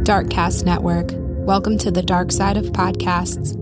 Darkcast Network. Welcome to the dark side of podcasts.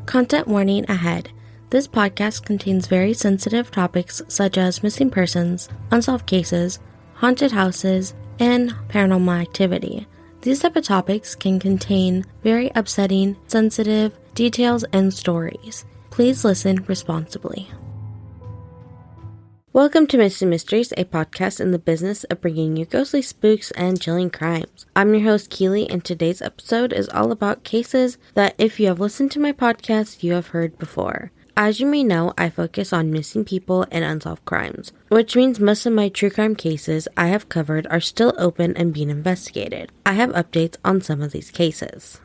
Content warning ahead. This podcast contains very sensitive topics such as missing persons, unsolved cases, haunted houses, and paranormal activity. These type of topics can contain very upsetting, sensitive details and stories. Please listen responsibly. Welcome to Misty Mysteries, a podcast in the business of bringing you ghostly spooks and chilling crimes. I'm your host, Keely, and today's episode is all about cases that, if you have listened to my podcast, you have heard before. As you may know, I focus on missing people and unsolved crimes, which means most of my true crime cases I have covered are still open and being investigated. I have updates on some of these cases.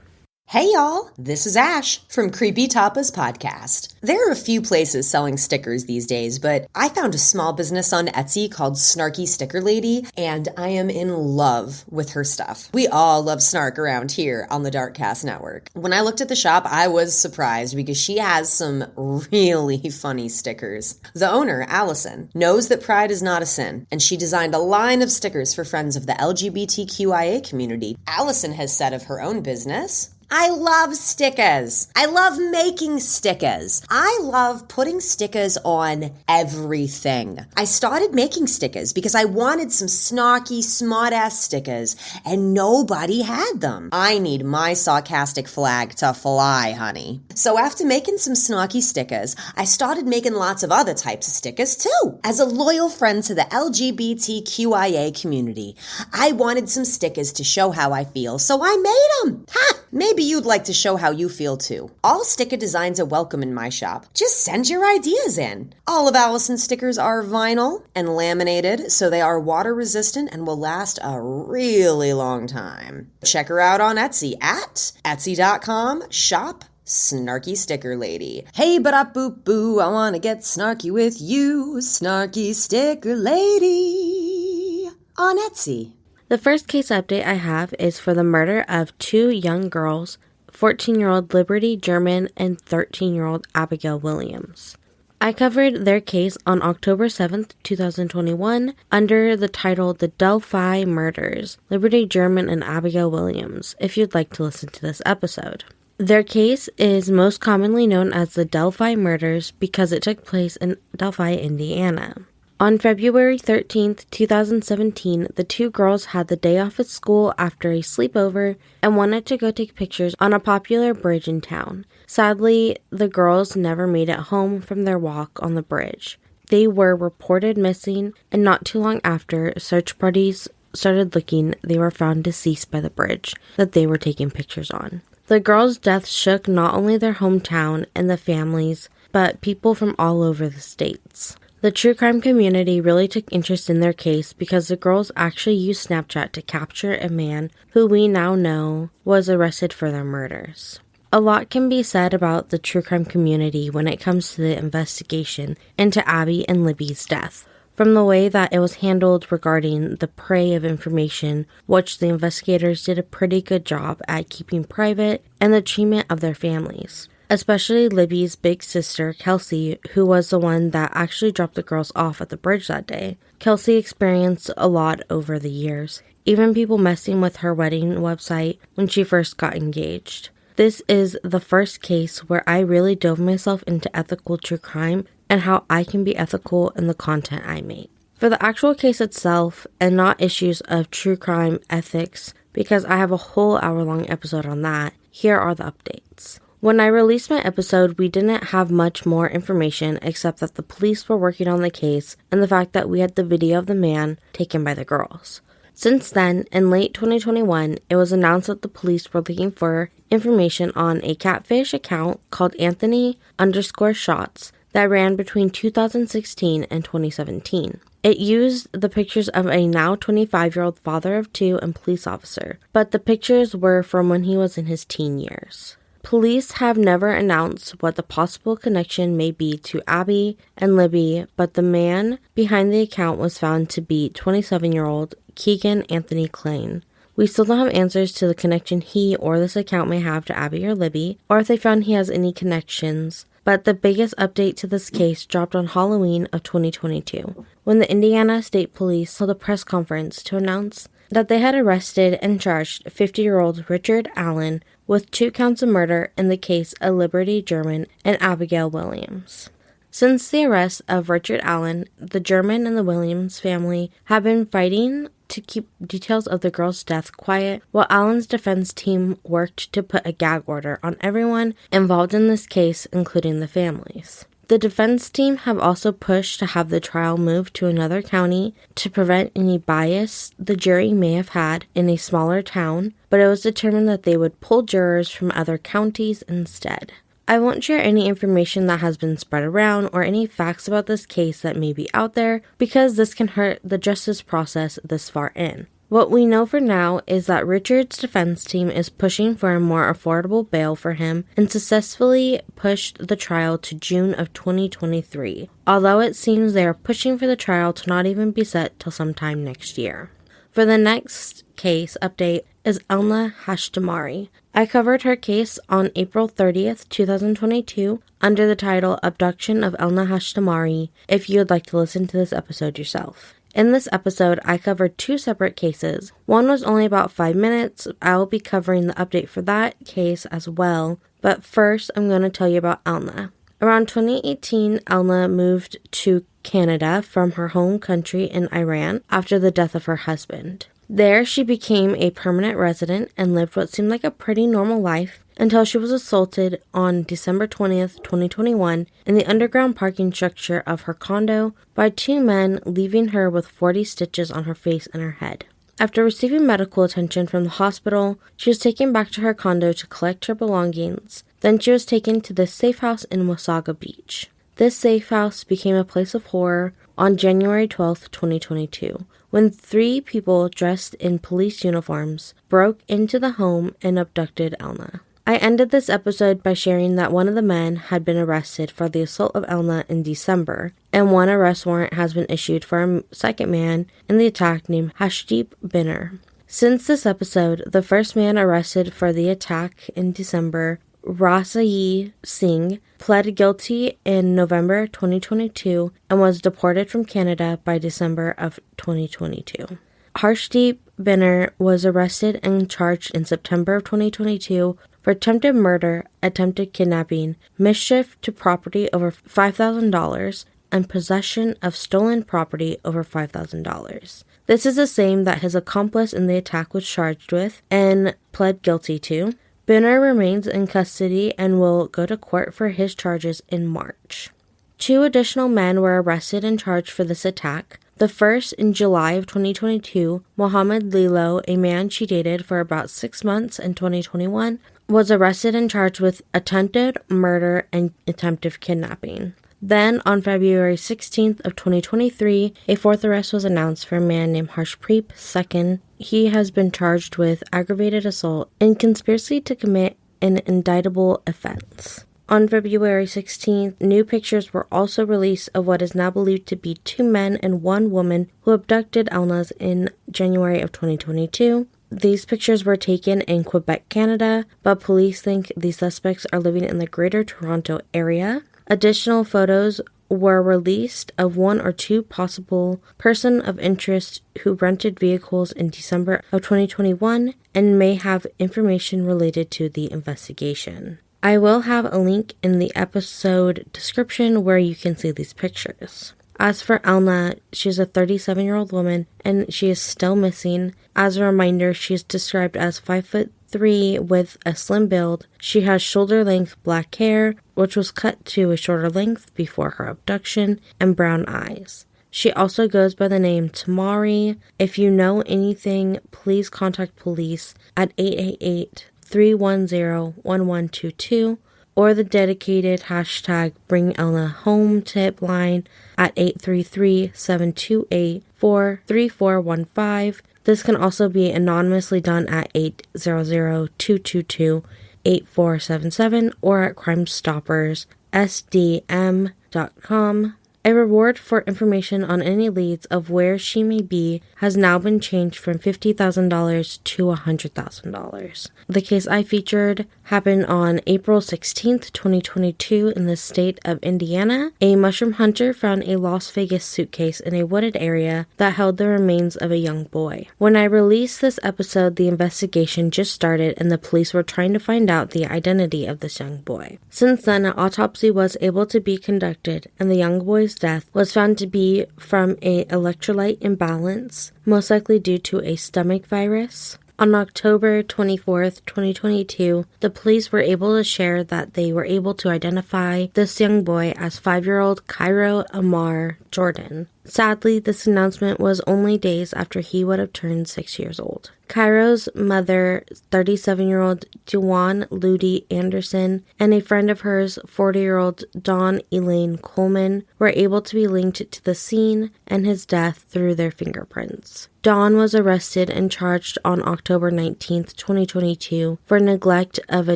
Hey y'all, this is Ash from Creepy Tapas Podcast. There are a few places selling stickers these days, but I found a small business on Etsy called Snarky Sticker Lady, and I am in love with her stuff. We all love snark around here on the Darkcast Network. When I looked at the shop, I was surprised because she has some really funny stickers. The owner, Allison, knows that pride is not a sin, and she designed a line of stickers for friends of the LGBTQIA community. Allison has said of her own business, I love stickers. I love making stickers. I love putting stickers on everything. I started making stickers because I wanted some snarky, smart-ass stickers, and nobody had them. I need my sarcastic flag to fly, honey. So after making some snarky stickers, I started making lots of other types of stickers too. As a loyal friend to the LGBTQIA community, I wanted some stickers to show how I feel, so I made them. Ha! Maybe you'd like to show how you feel too. All sticker designs are welcome in my shop. Just send your ideas in. All of Allison's stickers are vinyl and laminated, so they are water resistant and will last a really long time. Check her out on Etsy at etsy.com/shop Snarky Sticker Lady. Hey, ba-da-boo-boo, I wanna get snarky with you, Snarky Sticker Lady on Etsy. The first case update I have is for the murder of two young girls, 14-year-old Liberty German and 13-year-old Abigail Williams. I covered their case on October 7th, 2021, under the title The Delphi Murders, Liberty German and Abigail Williams, if you'd like to listen to this episode. Their case is most commonly known as the Delphi Murders because it took place in Delphi, Indiana. On February 13th, 2017, the two girls had the day off at school after a sleepover and wanted to go take pictures on a popular bridge in town. Sadly, the girls never made it home from their walk on the bridge. They were reported missing, and not too long after, search parties started looking, they were found deceased by the bridge that they were taking pictures on. The girls' death shook not only their hometown and the families, but people from all over the states. The true crime community really took interest in their case because the girls actually used Snapchat to capture a man who we now know was arrested for their murders. A lot can be said about the true crime community when it comes to the investigation into Abby and Libby's death, from the way that it was handled regarding the prey of information, which the investigators did a pretty good job at keeping private, and the treatment of their families. Especially Libby's big sister, Kelsey, who was the one that actually dropped the girls off at the bridge that day. Kelsey experienced a lot over the years, even people messing with her wedding website when she first got engaged. This is the first case where I really dove myself into ethical true crime and how I can be ethical in the content I make. For the actual case itself, and not issues of true crime ethics, because I have a whole hour-long episode on that, here are the updates. When I released my episode, we didn't have much more information except that the police were working on the case and the fact that we had the video of the man taken by the girls. Since then, in late 2021, it was announced that the police were looking for information on a catfish account called Anthony_Shots that ran between 2016 and 2017. It used the pictures of a now 25-year-old father of two and police officer, but the pictures were from when he was in his teen years. Police have never announced what the possible connection may be to Abby and Libby, but the man behind the account was found to be 27-year-old Keegan Anthony Klein. We still don't have answers to the connection he or this account may have to Abby or Libby, or if they found he has any connections, but the biggest update to this case dropped on Halloween of 2022, when the Indiana State Police held a press conference to announce that they had arrested and charged 50-year-old Richard Allen with 2 counts of murder in the case of Liberty German and Abigail Williams. Since the arrest of Richard Allen, the German and the Williams family have been fighting to keep details of the girl's death quiet, while Allen's defense team worked to put a gag order on everyone involved in this case, including the families. The defense team have also pushed to have the trial moved to another county to prevent any bias the jury may have had in a smaller town, but it was determined that they would pull jurors from other counties instead. I won't share any information that has been spread around or any facts about this case that may be out there because this can hurt the justice process this far in. What we know for now is that Richard's defense team is pushing for a more affordable bail for him and successfully pushed the trial to June of 2023, although it seems they are pushing for the trial to not even be set till sometime next year. For the next case update is Elnaz Hajtamiri. I covered her case on April 30th, 2022 under the title Abduction of Elnaz Hajtamiri if you would like to listen to this episode yourself. In this episode, I covered 2 separate cases. One was only about 5 minutes. I will be covering the update for that case as well, but first I'm going to tell you about Elnaz. Around 2018, Elnaz moved to Canada from her home country in Iran after the death of her husband. There, she became a permanent resident and lived what seemed like a pretty normal life until she was assaulted on December 20th, 2021 in the underground parking structure of her condo by 2 men, leaving her with 40 stitches on her face and her head. After receiving medical attention from the hospital, she was taken back to her condo to collect her belongings. Then she was taken to this safe house in Wasaga Beach. This safe house became a place of horror on January 12th, 2022, when 3 people dressed in police uniforms broke into the home and abducted Elnaz. I ended this episode by sharing that one of the men had been arrested for the assault of Elnaz in December, and 1 arrest warrant has been issued for a second man in the attack named Hashdeep Binner. Since this episode, the first man arrested for the attack in December, Rasai Singh, pled guilty in November 2022 and was deported from Canada by December of 2022. Harshdeep Binner was arrested and charged in September of 2022 for attempted murder, attempted kidnapping, mischief to property over $5,000, and possession of stolen property over $5,000. This is the same that his accomplice in the attack was charged with and pled guilty to. Binner remains in custody and will go to court for his charges in March. 2 additional men were arrested and charged for this attack. The first, in July of 2022, Mohammed Lilo, a man she dated for about 6 months in 2021, was arrested and charged with attempted murder and attempted kidnapping. Then, on February 16th of 2023, a 4th arrest was announced for a man named Harshpreet II. He has been charged with aggravated assault and conspiracy to commit an indictable offense. On February 16th, new pictures were also released of what is now believed to be 2 men and 1 woman who abducted Elnaz in January of 2022. These pictures were taken in Quebec, Canada, but police think these suspects are living in the Greater Toronto area. Additional photos were released of 1 or 2 possible person of interest who rented vehicles in December of 2021 and may have information related to the investigation. I will have a link in the episode description where you can see these pictures. As for Elnaz, she's a 37-year-old woman and she is still missing. As a reminder, she is described as 5'3" with a slim build. She has shoulder-length black hair, which was cut to a shorter length before her abduction, and brown eyes. She also goes by the name Tamari. If you know anything, please contact police at 888-310-1122 or the dedicated hashtag Bring Elnaz Home tip line at 833-728-3415. This can also be anonymously done at 800-222-8477 or at crimestoppers.sdm.com. A reward for information on any leads of where she may be has now been changed from $50,000 to $100,000. The case I featured happened on April 16th, 2022 in the state of Indiana. A mushroom hunter found a Las Vegas suitcase in a wooded area that held the remains of a young boy. When I released this episode, the investigation just started and the police were trying to find out the identity of this young boy. Since then, an autopsy was able to be conducted and the young boy's death was found to be from an electrolyte imbalance, most likely due to a stomach virus. On October 24th, 2022, the police were able to share that they were able to identify this young boy as 5-year-old Cairo Amar Jordan. Sadly, this announcement was only days after he would have turned 6 years old. Cairo's mother, 37-year-old Juwan Ludi Anderson, and a friend of hers, 40-year-old Dawn Elaine Coleman, were able to be linked to the scene and his death through their fingerprints. Dawn was arrested and charged on October 19, 2022, for neglect of a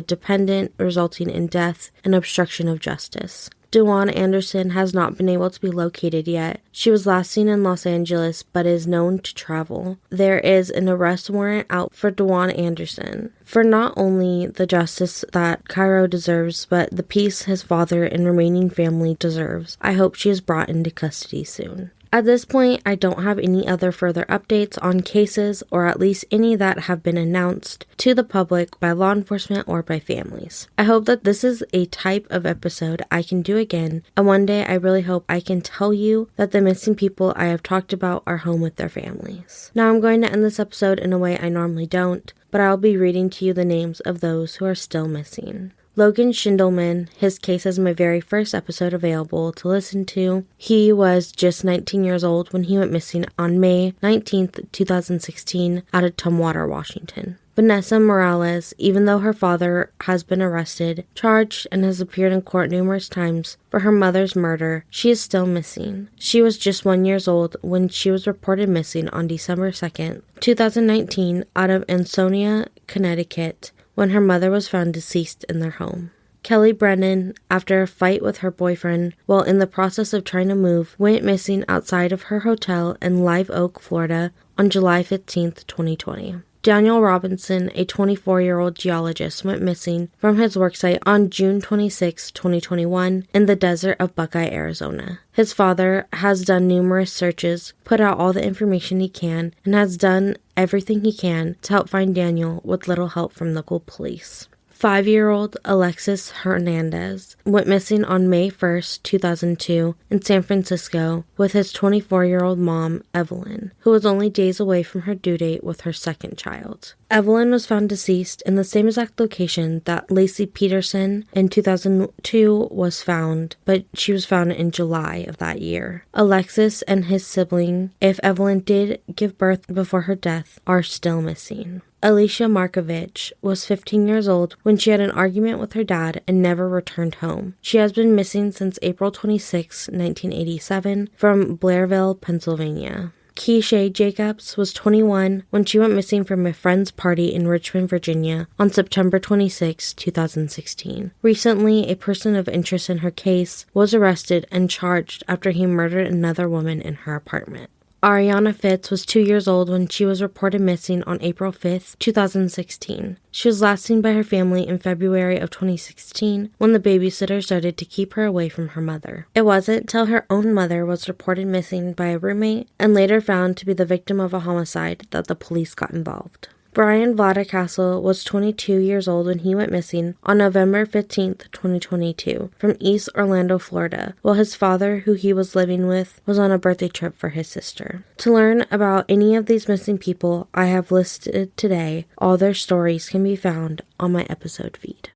dependent resulting in death and obstruction of justice. Juwan Anderson has not been able to be located yet. She was last seen in Los Angeles, but is known to travel. There is an arrest warrant out for Juwan Anderson for not only the justice that Cairo deserves, but the peace his father and remaining family deserves. I hope she is brought into custody soon. At this point, I don't have any other further updates on cases, or at least any that have been announced to the public by law enforcement or by families. I hope that this is a type of episode I can do again, and one day I really hope I can tell you that the missing people I have talked about are home with their families. Now I'm going to end this episode in a way I normally don't, but I'll be reading to you the names of those who are still missing. Logan Schindelman, his case is my very first episode available to listen to. He was just 19 years old when he went missing on May 19th, 2016 out of Tumwater, Washington. Vanessa Morales, even though her father has been arrested, charged, and has appeared in court numerous times for her mother's murder, she is still missing. She was just 1 year old when she was reported missing on December 2nd, 2019 out of Ansonia, Connecticut, when her mother was found deceased in their home. Kelly Brennan, after a fight with her boyfriend while in the process of trying to move, went missing outside of her hotel in Live Oak, Florida on July 15, 2020. Daniel Robinson, a 24-year-old geologist, went missing from his worksite on June 26, 2021 in the desert of Buckeye, Arizona. His father has done numerous searches, put out all the information he can, and has done everything he can to help find Daniel with little help from local police. 5-year-old Alexis Hernandez went missing on May 1st, 2002 in San Francisco with his 24-year-old mom, Evelyn, who was only days away from her due date with her second child. Evelyn was found deceased in the same exact location that Lacey Peterson in 2002 was found, but she was found in July of that year. Alexis and his sibling, if Evelyn did give birth before her death, are still missing. Alicia Markovich was 15 years old when she had an argument with her dad and never returned home. She has been missing since April 26, 1987, from Blairville, Pennsylvania. Keisha Jacobs was 21 when she went missing from a friend's party in Richmond, Virginia on September 26, 2016. Recently, a person of interest in her case was arrested and charged after he murdered another woman in her apartment. Ariana Fitz was 2 years old when she was reported missing on April 5, 2016. She was last seen by her family in February of 2016 when the babysitter started to keep her away from her mother. It wasn't till her own mother was reported missing by a roommate and later found to be the victim of a homicide that the police got involved. Brian Vladicastle was 22 years old when he went missing on November 15, 2022, from East Orlando, Florida, while his father, who he was living with, was on a birthday trip for his sister. To learn about any of these missing people I have listed today, all their stories can be found on my episode feed.